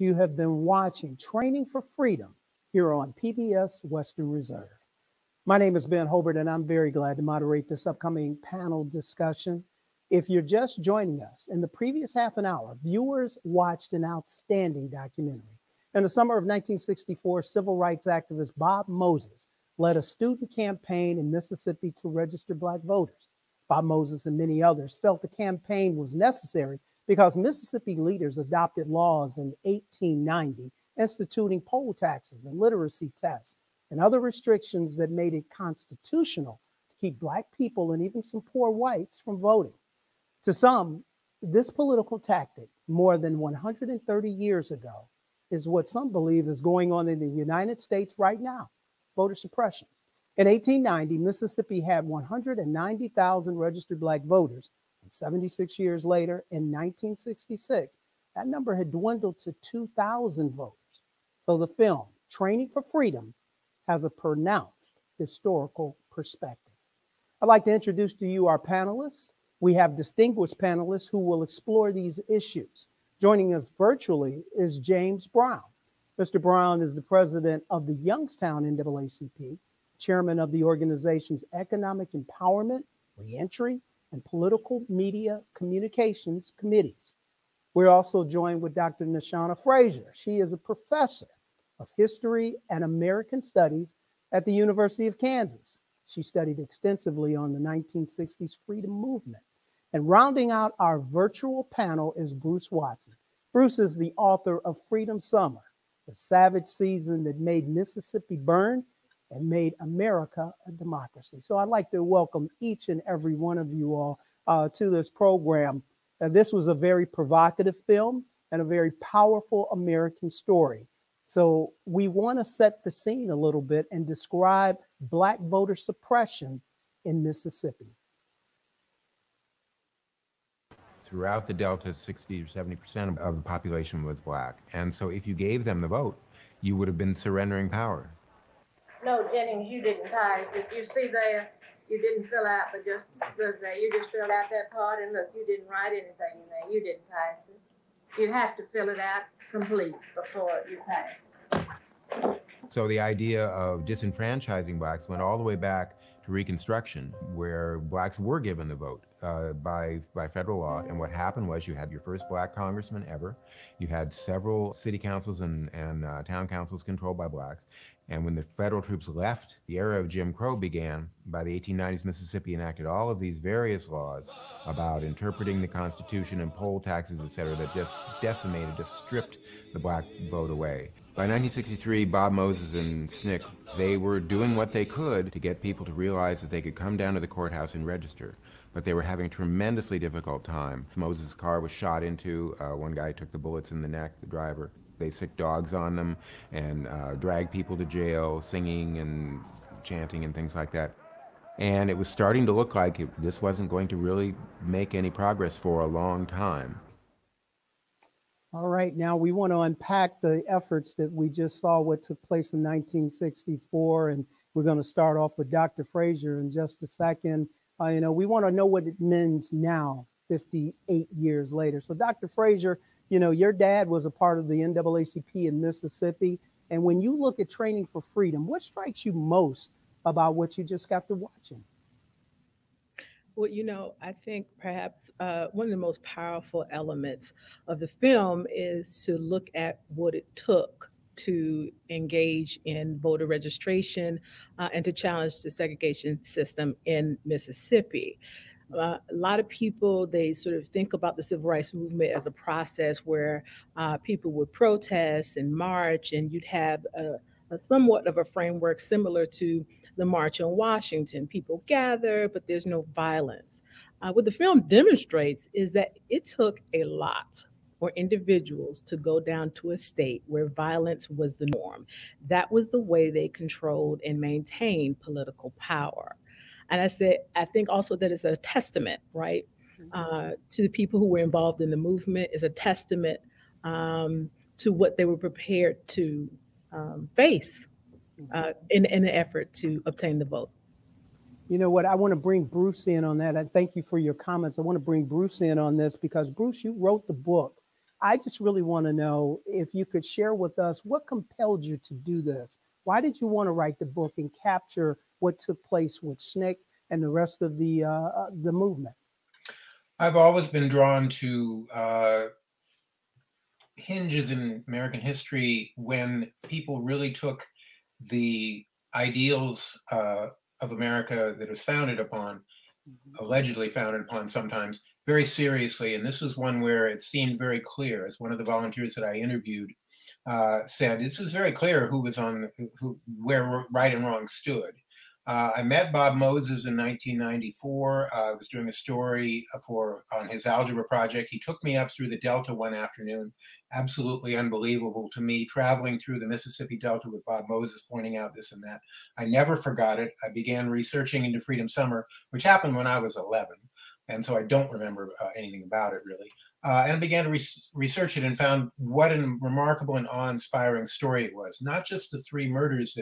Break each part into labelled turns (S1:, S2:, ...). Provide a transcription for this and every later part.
S1: You have been watching Training for Freedom here on PBS Western Reserve. My name is Ben Hobart, and I'm very glad to moderate this upcoming panel discussion. If you're just joining us, in the previous half an hour, viewers watched an outstanding documentary. In the summer of 1964, civil rights activist Bob Moses led a student campaign in Mississippi to register Black voters. Bob Moses and many others felt the campaign was necessary because Mississippi leaders adopted laws in 1890 instituting poll taxes and literacy tests and other restrictions that made it constitutional to keep Black people and even some poor whites from voting. To some, this political tactic, more than 130 years ago, is what some believe is going on in the United States right now, voter suppression. In 1890, Mississippi had 190,000 registered Black voters. And 76 years later, in 1966, that number had dwindled to 2,000 voters. So the film, Training for Freedom, has a pronounced historical perspective. I'd like to introduce to you our panelists. We have distinguished panelists who will explore these issues. Joining us virtually is James Brown. Mr. Brown is the president of the Youngstown NAACP, chairman of the organization's Economic Empowerment, Reentry, and Political Media Communications Committees. We're also joined with Dr. Nashana Frazier. She is a professor of History and American Studies at the University of Kansas. She studied extensively on the 1960s freedom movement. And rounding out our virtual panel is Bruce Watson. Bruce is the author of Freedom Summer, the savage season that made Mississippi burn and made America a democracy. So I'd like to welcome each and every one of you all to this program. This was a very provocative film and a very powerful American story. So we want to set the scene a little bit and describe Black voter suppression in Mississippi.
S2: Throughout the Delta, 60 or 70% of the population was Black. And so if you gave them the vote, you would have been surrendering power.
S3: No, Jennings, you didn't pass. If you see there, you didn't fill out, but just look there. You just filled out that part, and look, you didn't write anything in there. You didn't pass it. You have to fill it out complete before you pass.
S2: So the idea of disenfranchising Blacks went all the way back to Reconstruction, where Blacks were given the vote by federal law. And what happened was you had your first Black congressman ever. You had several city councils and town councils controlled by Blacks. And when the federal troops left, the era of Jim Crow began. By the 1890s, Mississippi enacted all of these various laws about interpreting the Constitution and poll taxes, et cetera, that just decimated, just stripped the Black vote away. By 1963, Bob Moses and SNCC, they were doing what they could to get people to realize that they could come down to the courthouse and register. But they were having a tremendously difficult time. Moses' car was shot into. One guy took the bullets in the neck, the driver. They sicked dogs on them and dragged people to jail, singing and chanting and things like that. And it was starting to look like this wasn't going to really make any progress for a long time.
S1: All right, now we want to unpack the efforts that we just saw what took place in 1964, and we're going to start off with Dr. Frazier in just a second. We want to know what it means now, 58 years later. So Dr. Frazier, your dad was a part of the NAACP in Mississippi, and when you look at Training for Freedom, what strikes you most about what you just got to watching?
S4: Well, I think perhaps one of the most powerful elements of the film is to look at what it took to engage in voter registration and to challenge the segregation system in Mississippi. A lot of people, they sort of think about the civil rights movement as a process where people would protest and march, and you'd have a somewhat of a framework similar to the March on Washington. People gather, but there's no violence. What the film demonstrates is that it took a lot for individuals to go down to a state where violence was the norm. That was the way they controlled and maintained political power. And I think also that it's a testament, right, to the people who were involved in the movement, is a testament to what they were prepared to face in an effort to obtain the vote.
S1: You know what? I want to bring Bruce in on that. I thank you for your comments. I want to bring Bruce in on this because, Bruce, you wrote the book, I just really want to know if you could share with us what compelled you to do this. Why did you want to write the book and capture what took place with SNCC and the rest of the movement?
S2: I've always been drawn to hinges in American history when people really took the ideals of America that was founded upon, allegedly founded upon sometimes, very seriously. And this was one where it seemed very clear, as one of the volunteers that I interviewed said, this was very clear who was on, where right and wrong stood. I met Bob Moses in 1994. I was doing a story on his algebra project. He took me up through the Delta one afternoon. Absolutely unbelievable to me, traveling through the Mississippi Delta with Bob Moses, pointing out this and that. I never forgot it. I began researching into Freedom Summer, which happened when I was 11. And so I don't remember anything about it, really. And began to research it and found what a remarkable and awe-inspiring story it was. Not just the three murders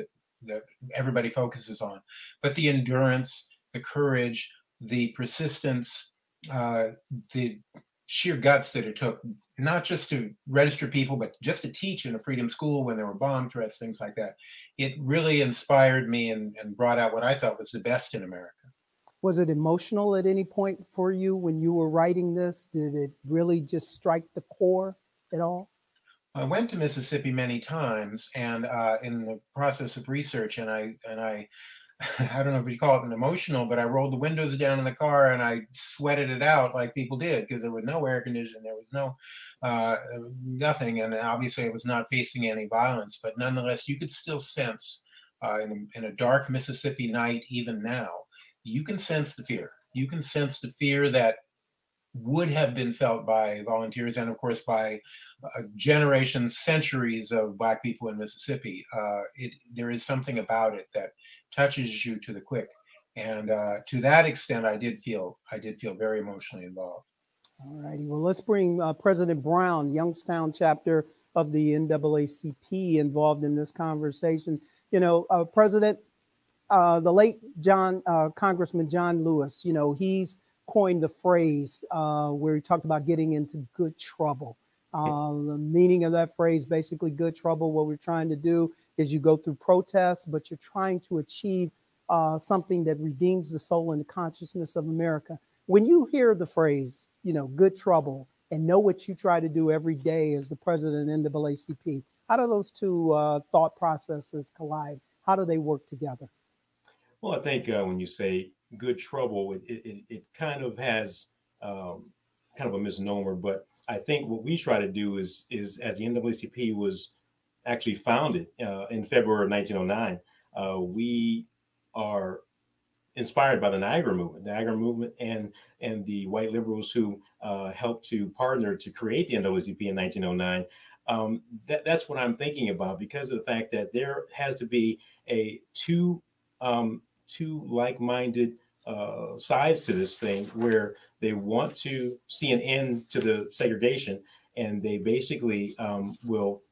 S2: that everybody focuses on, but the endurance, the courage, the persistence, the sheer guts that it took, not just to register people, but just to teach in a freedom school when there were bomb threats, things like that. It really inspired me and brought out what I thought was the best in America.
S1: Was it emotional at any point for you when you were writing this? Did it really just strike the core at all?
S2: I went to Mississippi many times, and in the process of research, and I I don't know if you call it an emotional, but I rolled the windows down in the car and I sweated it out like people did, because there was no air conditioning, there was no nothing, and obviously I was not facing any violence, but nonetheless, you could still sense in a dark Mississippi night, even now, you can sense the fear. You can sense the fear that would have been felt by volunteers and, of course, by generations, centuries of Black people in Mississippi. There is something about it that touches you to the quick, and to that extent, I did feel very emotionally involved.
S1: All righty. Well, let's bring President Brown, Youngstown chapter of the NAACP, involved in this conversation. You know, President, the late Congressman John Lewis, you know, he's coined the phrase where he talked about getting into good trouble. The meaning of that phrase, basically good trouble, what we're trying to do is you go through protests, but you're trying to achieve something that redeems the soul and the consciousness of America. When you hear the phrase, you know, good trouble, and know what you try to do every day as the president of NAACP, how do those two thought processes collide? How do they work together?
S5: Well, I think when you say good trouble, it kind of has kind of a misnomer, but I think what we try to do is as the NAACP was actually founded in February of 1909, we are inspired by the Niagara movement and the white liberals who helped to partner to create the NAACP in 1909. That's what I'm thinking about, because of the fact that there has to be two like-minded sides to this thing, where they want to see an end to the segregation, and they basically will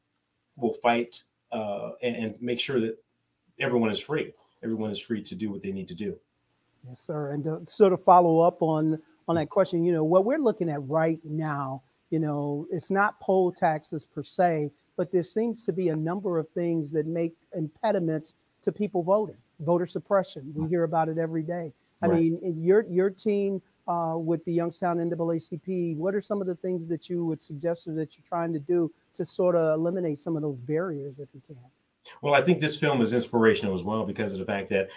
S5: fight and make sure that everyone is free. Everyone is free to do what they need to do.
S1: Yes, sir. And to sort of follow up on that question, you know, what we're looking at right now, you know, it's not poll taxes per se, but there seems to be a number of things that make impediments to people voting. Voter suppression. We hear about it every day. I mean, your team with the Youngstown NAACP, what are some of the things that you would suggest or that you're trying to do to sort of eliminate some of those barriers, if you can?
S5: Well, I think this film is inspirational as well, because of the fact that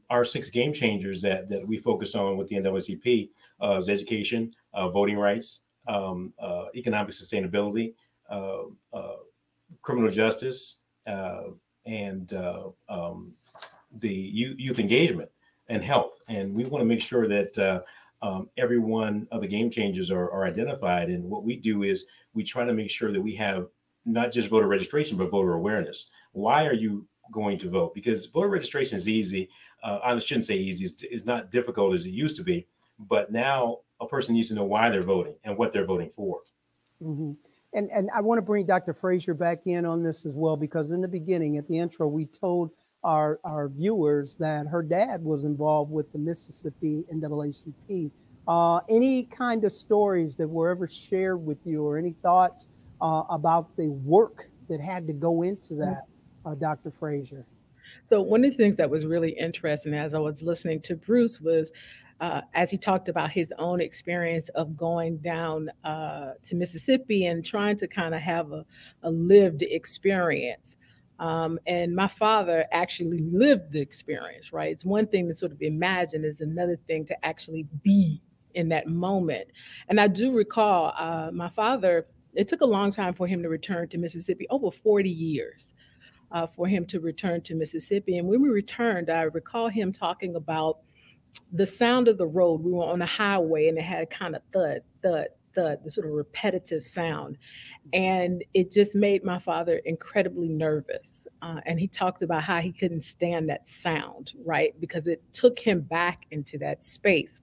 S5: our 6 game changers that we focus on with the NAACP is education, voting rights, economic sustainability, criminal justice, and the youth engagement and health. And we want to make sure that every one of the game changers are identified. And what we do is we try to make sure that we have not just voter registration, but voter awareness. Why are you going to vote? Because voter registration is easy. I shouldn't say easy. It's not difficult as it used to be. But now a person needs to know why they're voting and what they're voting for.
S1: Mm-hmm. And I want to bring Dr. Frazier back in on this as well, because in the beginning, at the intro, we told our viewers that her dad was involved with the Mississippi NAACP. Any kind of stories that were ever shared with you, or any thoughts about the work that had to go into that, Dr. Frazier?
S4: So one of the things that was really interesting as I was listening to Bruce was as he talked about his own experience of going down to Mississippi and trying to kind of have a lived experience. And my father actually lived the experience, right? It's one thing to sort of imagine, is another thing to actually be in that moment. And I do recall my father, it took a long time for him to return to Mississippi, over 40 years for him to return to Mississippi. And when we returned, I recall him talking about the sound of the road. We were on a highway and it had kind of thud, thud, thud, the sort of repetitive sound. And it just made my father incredibly nervous. And he talked about how he couldn't stand that sound, right? Because it took him back into that space.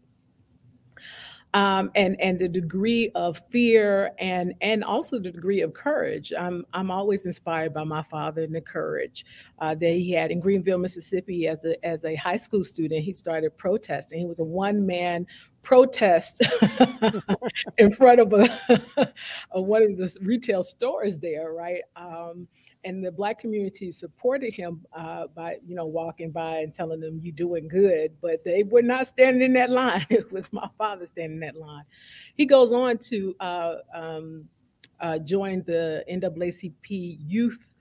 S4: And the degree of fear and also the degree of courage. I'm always inspired by my father and the courage that he had in Greenville, Mississippi. As a high school student, he started protesting. He was a one-man protest in front of one of the retail stores there, right? And the Black community supported him by, walking by and telling them, "You doing good," but they were not standing in that line. It was my father standing in that line. He goes on to join the NAACP youth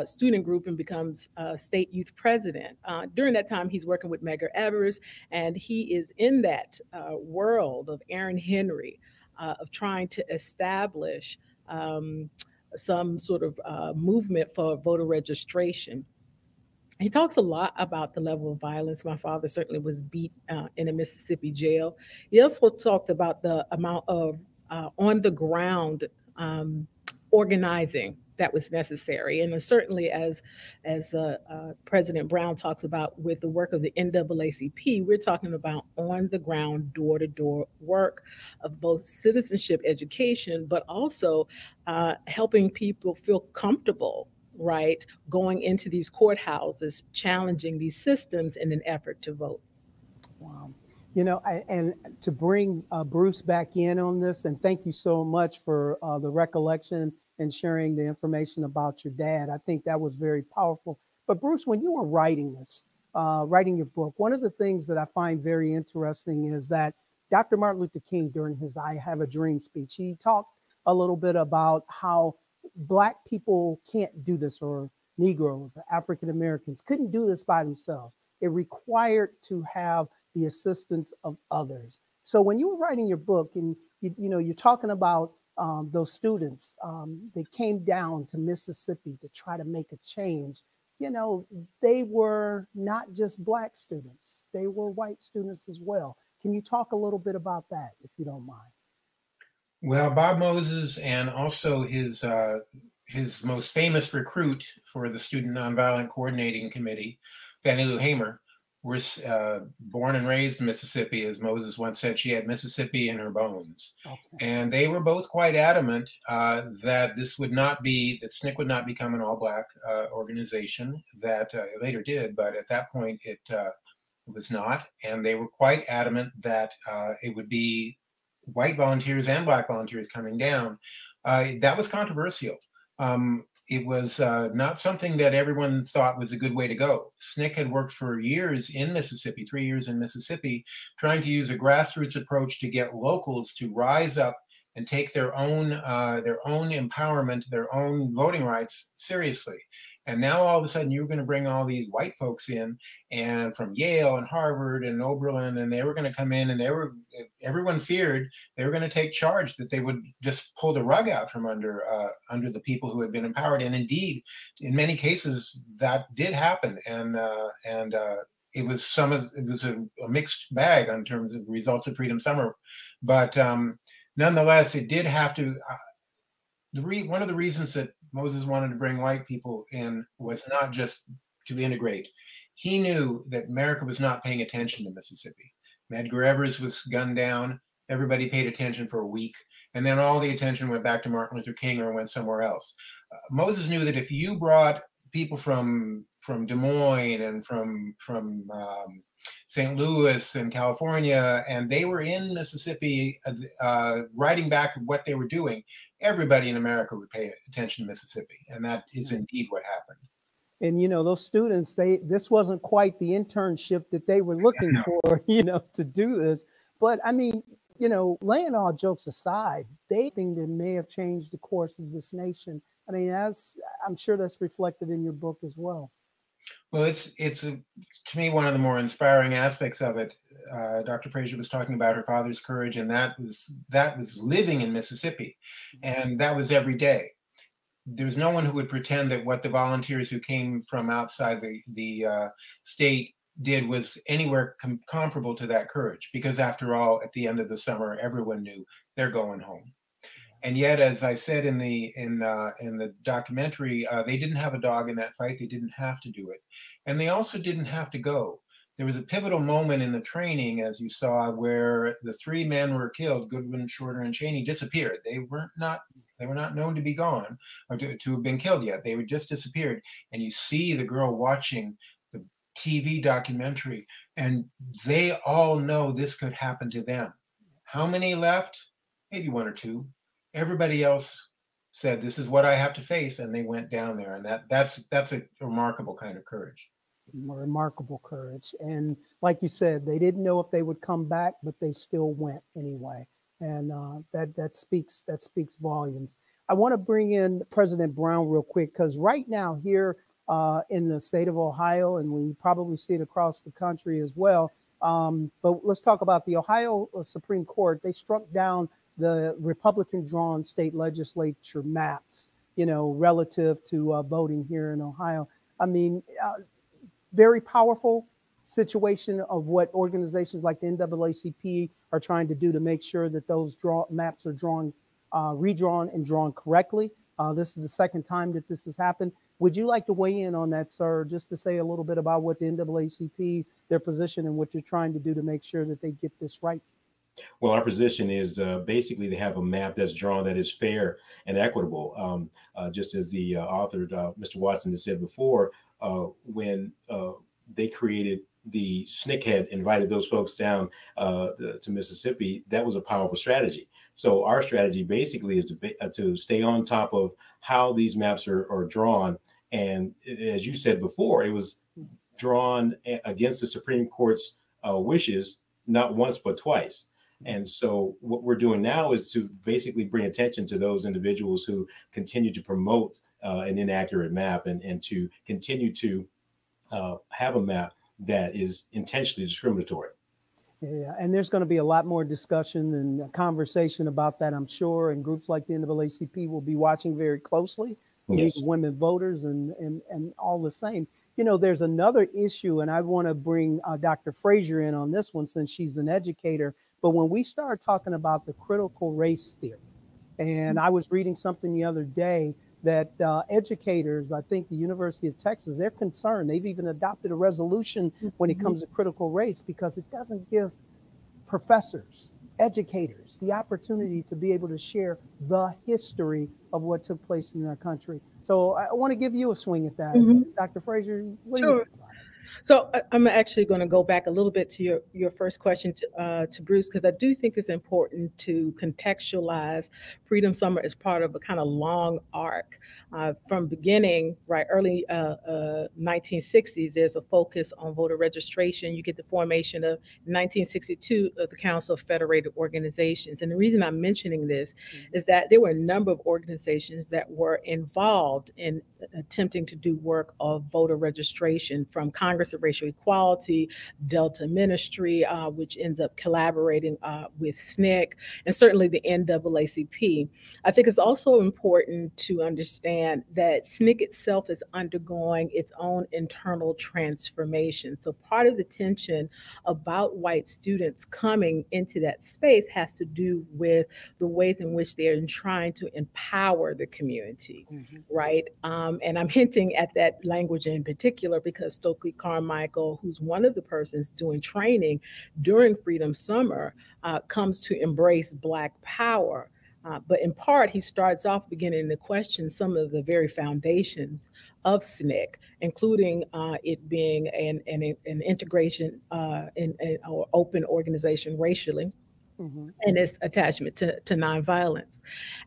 S4: student group and becomes state youth president. During that time, he's working with Medgar Evers, and he is in that world of Aaron Henry, of trying to establish some sort of movement for voter registration. He talks a lot about the level of violence. My father certainly was beat in a Mississippi jail. He also talked about the amount of on the ground organizing that was necessary. And certainly as President Brown talks about with the work of the NAACP, we're talking about on the ground, door to door work of both citizenship education, but also helping people feel comfortable, right, going into these courthouses, challenging these systems in an effort to vote.
S1: Wow. And to bring Bruce back in on this, and thank you so much for the recollection and sharing the information about your dad. I think that was very powerful. But Bruce, when you were writing this, writing your book, one of the things that I find very interesting is that Dr. Martin Luther King, during his "I Have a Dream" speech, he talked a little bit about how Black people can't do this, or Negroes, or African Americans couldn't do this by themselves. It required to have the assistance of others. So when you were writing your book, and you're talking about those students, they came down to Mississippi to try to make a change. They were not just Black students; they were white students as well. Can you talk a little bit about that, if you don't mind?
S2: Well, Bob Moses and also his most famous recruit for the Student Nonviolent Coordinating Committee, Fannie Lou Hamer, were born and raised in Mississippi. As Moses once said, she had Mississippi in her bones. Okay. And they were both quite adamant that SNCC would not become an all-Black organization. That it later did, but at that point it was not. And they were quite adamant that it would be white volunteers and Black volunteers coming down. That was controversial. It was not something that everyone thought was a good way to go. SNCC had worked for years in Mississippi, 3 years in Mississippi, trying to use a grassroots approach to get locals to rise up and take their own empowerment, their own voting rights seriously. And now all of a sudden you're going to bring all these white folks in, and from Yale and Harvard and Oberlin, and they were going to come in, and everyone feared they were going to take charge, that they would just pull the rug out from under the people who had been empowered. And indeed, in many cases, that did happen. And it was a mixed bag in terms of results of Freedom Summer, but nonetheless, it did have to. One of the reasons that Moses wanted to bring white people in was not just to integrate. He knew that America was not paying attention to Mississippi. Medgar Evers was gunned down. Everybody paid attention for a week. And then all the attention went back to Martin Luther King or went somewhere else. Moses knew that if you brought
S6: people from Des Moines and from St. Louis and California, and they were in Mississippi writing back what they were doing. Everybody in America would pay attention to Mississippi, and that is indeed what happened.
S1: And those students, this wasn't quite the internship that they were looking for, to do this. But I mean, laying all jokes aside, they think that may have changed the course of this nation. I mean, I'm sure that's reflected in your book as well.
S6: Well, it's to me one of the more inspiring aspects of it. Dr. Fraser was talking about her father's courage, and that was living in Mississippi, and that was every day. There's no one who would pretend that what the volunteers who came from outside the state did was anywhere comparable to that courage, because after all, at the end of the summer, everyone knew they're going home. And yet, as I said in the documentary, they didn't have a dog in that fight. They didn't have to do it, and they also didn't have to go. There was a pivotal moment in the training, as you saw, where the three men were killed. Goodwin, Shorter, and Cheney disappeared. They were not known to be gone or to have been killed yet. They were just disappeared. And you see the girl watching the TV documentary, and they all know this could happen to them. How many left? Maybe one or two. Everybody else said, "This is what I have to face," and they went down there. And that's a remarkable kind of courage.
S1: Remarkable courage. And like you said, they didn't know if they would come back, but they still went anyway. And that speaks volumes. I want to bring in President Brown real quick, because right now here in the state of Ohio, and we probably see it across the country as well. But let's talk about the Ohio Supreme Court. They struck down the Republican-drawn state legislature maps, relative to voting here in Ohio. I mean, very powerful situation of what organizations like the NAACP are trying to do to make sure that those maps are redrawn and drawn correctly. This is the second time that this has happened. Would you like to weigh in on that, sir, just to say a little bit about what the NAACP, their position, and what you're trying to do to make sure that they get this right?
S5: Well, our position is basically to have a map that's drawn that is fair and equitable. Just as the author, Mr. Watson, has said before, when they created the SNCC had invited those folks down to Mississippi, that was a powerful strategy. So our strategy basically is to stay on top of how these maps are drawn. And as you said before, it was drawn against the Supreme Court's wishes, not once, but twice. And so what we're doing now is to basically bring attention to those individuals who continue to promote an inaccurate map and to continue to have a map that is intentionally discriminatory.
S1: Yeah, and there's going to be a lot more discussion and conversation about that, I'm sure, and groups like the NAACP will be watching very closely.
S5: Yes.
S1: Women voters and all the same. There's another issue, and I want to bring Dr. Fraser in on this one since she's an educator. But when we start talking about the critical race theory, and I was reading something the other day that educators, I think the University of Texas, they're concerned. They've even adopted a resolution when it comes to critical race, because it doesn't give professors, educators, the opportunity to be able to share the history of what took place in our country. So I want to give you a swing at that. Dr. Fraser, what do you think about it?
S4: So I'm actually going to go back a little bit to your first question to Bruce, because I do think it's important to contextualize Freedom Summer as part of a kind of long arc. From beginning, right, early 1960s, there's a focus on voter registration. You get the formation of 1962 of the Council of Federated Organizations. And the reason I'm mentioning this is that there were a number of organizations that were involved in attempting to do work of voter registration, from Congress of Racial Equality, Delta Ministry, which ends up collaborating with SNCC, and certainly the NAACP. I think it's also important to understand that SNCC itself is undergoing its own internal transformation. So part of the tension about white students coming into that space has to do with the ways in which they're trying to empower the community, right? And I'm hinting at that language in particular because Stokely Carmichael, who's one of the persons doing training during Freedom Summer, comes to embrace Black power But in part, he starts off beginning to question some of the very foundations of SNCC, including it being an integration or open organization racially, and its attachment to nonviolence.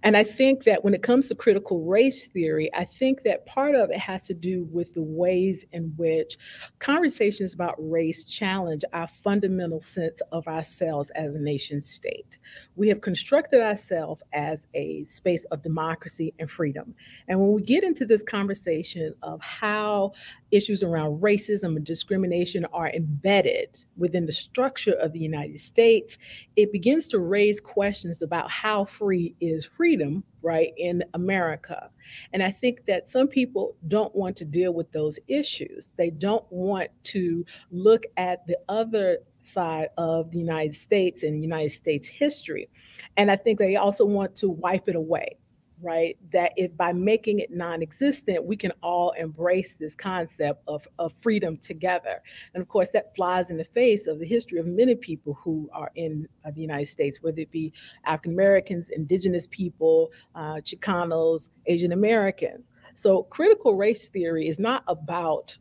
S4: And I think that when it comes to critical race theory, I think that part of it has to do with the ways in which conversations about race challenge our fundamental sense of ourselves as a nation state. We have constructed ourselves as a space of democracy and freedom. And when we get into this conversation of how issues around racism and discrimination are embedded within the structure of the United States, it begins to raise questions about how free is freedom, right, in America. And I think that some people don't want to deal with those issues. They don't want to look at the other side of the United States and United States history. And I think they also want to wipe it away, right? That if by making it non-existent, we can all embrace this concept of freedom together. And of course, that flies in the face of the history of many people who are in the United States, whether it be African Americans, indigenous people, Chicanos, Asian Americans. So critical race theory is not about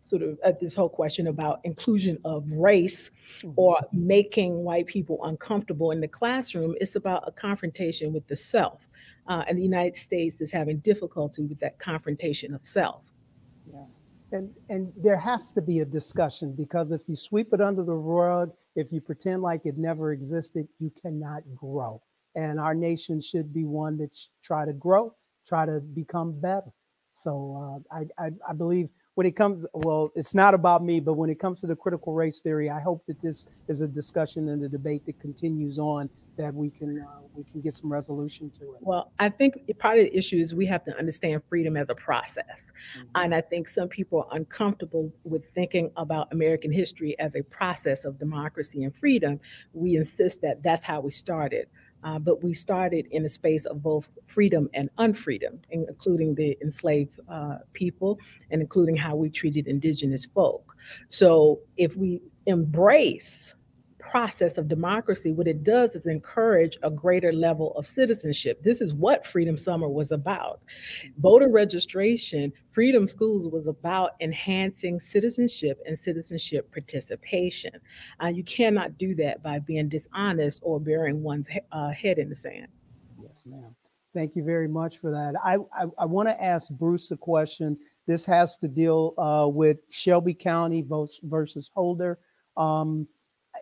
S4: sort of this whole question about inclusion of race or making white people uncomfortable in the classroom. It's about a confrontation with the self. And the United States is having difficulty with that confrontation of self.
S1: Yes. And there has to be a discussion, because if you sweep it under the rug, if you pretend like it never existed, you cannot grow. And our nation should be one that try to grow, try to become better. So I believe when it comes, well, it's not about me, but when it comes to the critical race theory, I hope that this is a discussion and a debate that continues on, that we can get some resolution to it.
S4: Well, I think part of the issue is we have to understand freedom as a process. And I think some people are uncomfortable with thinking about American history as a process of democracy and freedom. We insist that that's how we started. But we started in a space of both freedom and unfreedom, including the enslaved people and including how we treated indigenous folk. So if we embrace process of democracy, what it does is encourage a greater level of citizenship. This is what Freedom Summer was about. Voter registration, Freedom Schools was about enhancing citizenship and citizenship participation. You cannot do that by being dishonest or burying one's head in the sand.
S1: Yes, ma'am. Thank you very much for that. I want to ask Bruce a question. This has to deal with Shelby County versus Holder.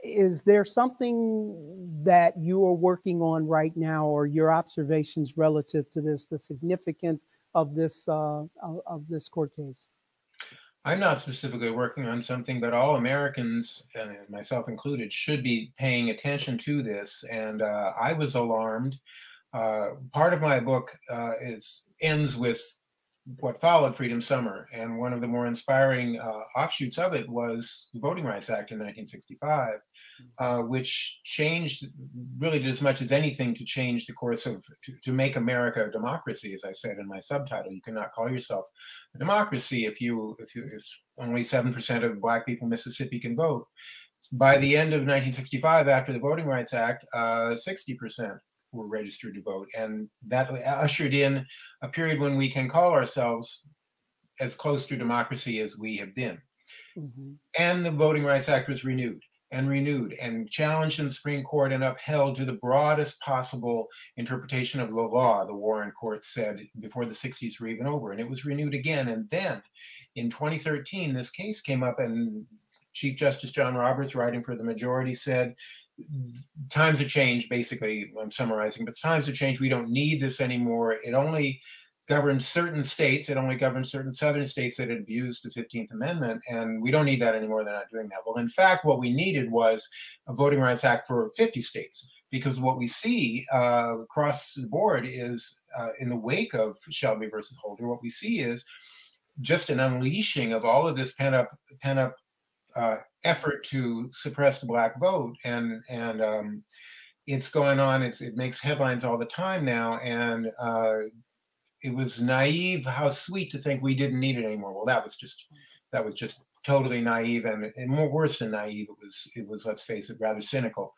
S1: Is there something that you are working on right now, or your observations relative to this, the significance of this court case?
S6: I'm not specifically working on something, but all Americans, and myself included, should be paying attention to this. And I was alarmed. Part of my book ends with what followed Freedom Summer, and one of the more inspiring offshoots of it was the Voting Rights Act in 1965, which changed, really did as much as anything to change the course of, to make America a democracy. As I said in my subtitle, you cannot call yourself a democracy if only 7% of Black people in Mississippi can vote. By the end of 1965, after the Voting Rights Act, 60% were registered to vote. And that ushered in a period when we can call ourselves as close to democracy as we have been. And the Voting Rights Act was renewed and challenged in the Supreme Court and upheld to the broadest possible interpretation of the law, the Warren Court said, before the 60s were even over. And it was renewed again. And then in 2013, this case came up, and Chief Justice John Roberts, writing for the majority, said, times have changed, basically, I'm summarizing, but times have changed. We don't need this anymore. It only governs certain states. It only governs certain southern states that had abused the 15th Amendment, and we don't need that anymore. They're not doing that. Well, in fact, what we needed was a Voting Rights Act for 50 states, because what we see across the board is, in the wake of Shelby versus Holder, what we see is just an unleashing of all of this pent-up effort to suppress the Black vote, and it's going on. It makes headlines all the time now, and it was naive, how sweet to think we didn't need it anymore. Well, that was just totally naive, and more worse than naive. It was, let's face it, rather cynical.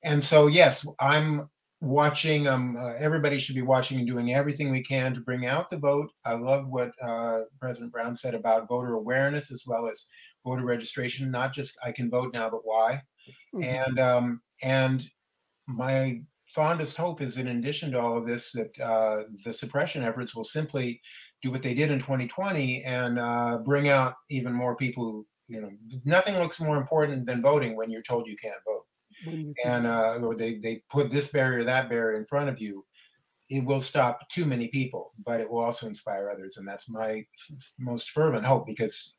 S6: And so, yes, I'm watching, everybody should be watching and doing everything we can to bring out the vote. I love what President Brown said about voter awareness as well as voter registration, not just I can vote now, but why. And my fondest hope is, in addition to all of this, that the suppression efforts will simply do what they did in 2020 and bring out even more people who, nothing looks more important than voting when you're told you can't vote. And or they put this barrier, that barrier in front of you. It will stop too many people, but it will also inspire others. And that's my most fervent hope, because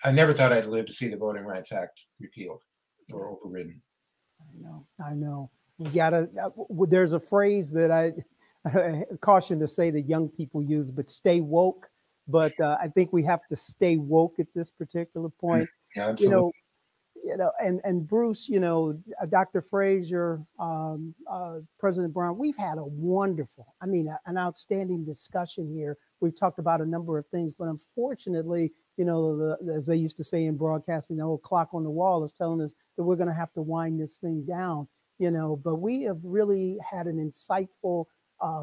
S6: I never thought I'd live to see the Voting Rights Act repealed or overridden.
S1: I know. We gotta. There's a phrase that I caution to say that young people use, but stay woke. But I think we have to stay woke at this particular point.
S6: Yeah, absolutely.
S1: And Bruce, Dr. Frazier, President Brown, we've had a wonderful, an outstanding discussion here. We've talked about a number of things, but unfortunately, as they used to say in broadcasting, the old clock on the wall is telling us that we're going to have to wind this thing down, but we have really had an insightful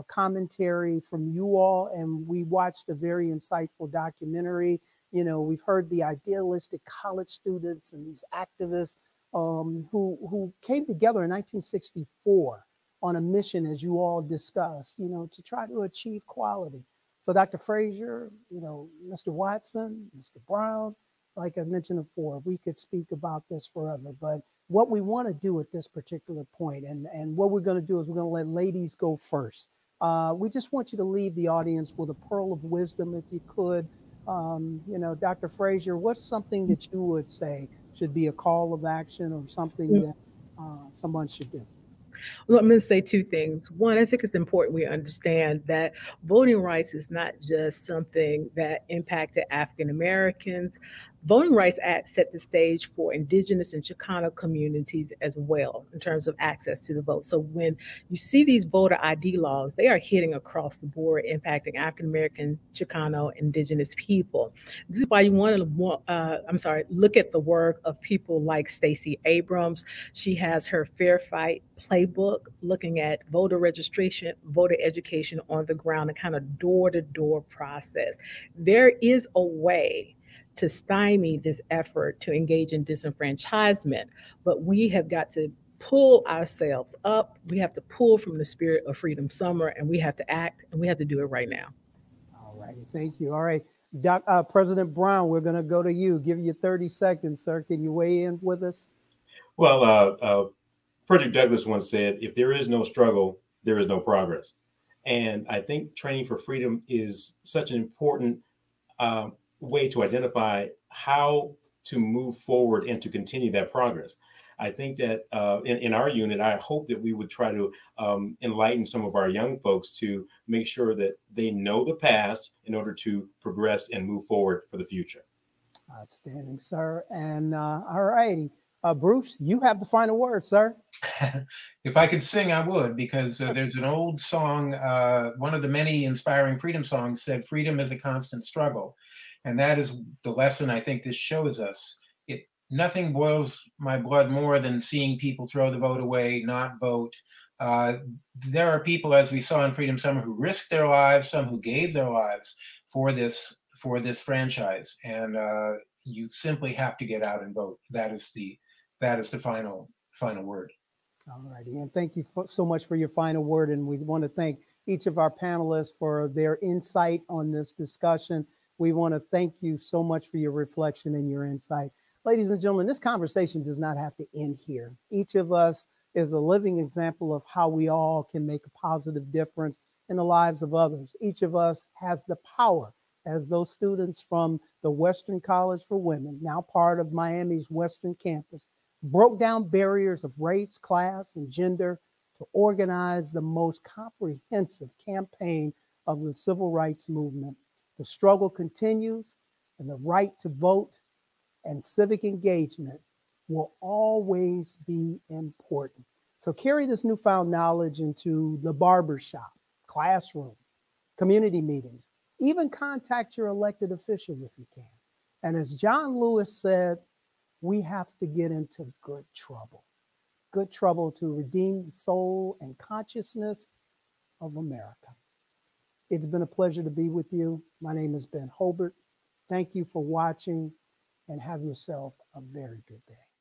S1: commentary from you all, and we watched a very insightful documentary. We've heard the idealistic college students and these activists who came together in 1964 on a mission, as you all discussed, to try to achieve quality. So Dr. Frazier, Mr. Watson, Mr. Brown, like I mentioned before, we could speak about this forever. But what we want to do at this particular point, and what we're going to do is we're going to let ladies go first. We just want you to leave the audience with a pearl of wisdom, if you could. Dr. Frazier, what's something that you would say should be a call of action or something that someone should do?
S4: Well, I'm going to say two things. One, I think it's important we understand that voting rights is not just something that impacted African Americans. Voting Rights Act set the stage for Indigenous and Chicano communities as well in terms of access to the vote. So when you see these voter ID laws, they are hitting across the board, impacting African American, Chicano, Indigenous people. This is why you want to, look at the work of people like Stacey Abrams. She has her Fair Fight playbook looking at voter registration, voter education on the ground, and kind of door-to-door process. There is a way to stymie this effort to engage in disenfranchisement, but we have got to pull ourselves up. We have to pull from the spirit of Freedom Summer, and we have to act, and we have to do it right now.
S1: All righty, thank you. All right, President Brown, we're going to go to you. Give you 30 seconds, sir. Can you weigh in with us?
S5: Well, Frederick Douglass once said, if there is no struggle, there is no progress. And I think training for freedom is such an important way to identify how to move forward and to continue that progress. I think that in our unit, I hope that we would try to enlighten some of our young folks to make sure that they know the past in order to progress and move forward for the future.
S1: Outstanding, sir. And all righty, Bruce, you have the final word, sir.
S6: If I could sing, I would, because there's an old song, one of the many inspiring freedom songs said, freedom is a constant struggle. And that is the lesson I think this shows us. Nothing boils my blood more than seeing people throw the vote away, not vote. There are people, as we saw in Freedom Summer, who risked their lives, some who gave their lives for this franchise. And you simply have to get out and vote. That is the final word.
S1: All righty, and thank you so much for your final word. And we want to thank each of our panelists for their insight on this discussion. We want to thank you so much for your reflection and your insight. Ladies and gentlemen, this conversation does not have to end here. Each of us is a living example of how we all can make a positive difference in the lives of others. Each of us has the power, as those students from the Western College for Women, now part of Miami's Western campus, broke down barriers of race, class, and gender to organize the most comprehensive campaign of the civil rights movement. The struggle continues, and the right to vote and civic engagement will always be important. So carry this newfound knowledge into the barbershop, classroom, community meetings, even contact your elected officials if you can. And as John Lewis said, we have to get into good trouble. good trouble to redeem the soul and consciousness of America. It's been a pleasure to be with you. My name is Ben Hobart. Thank you for watching and have yourself a very good day.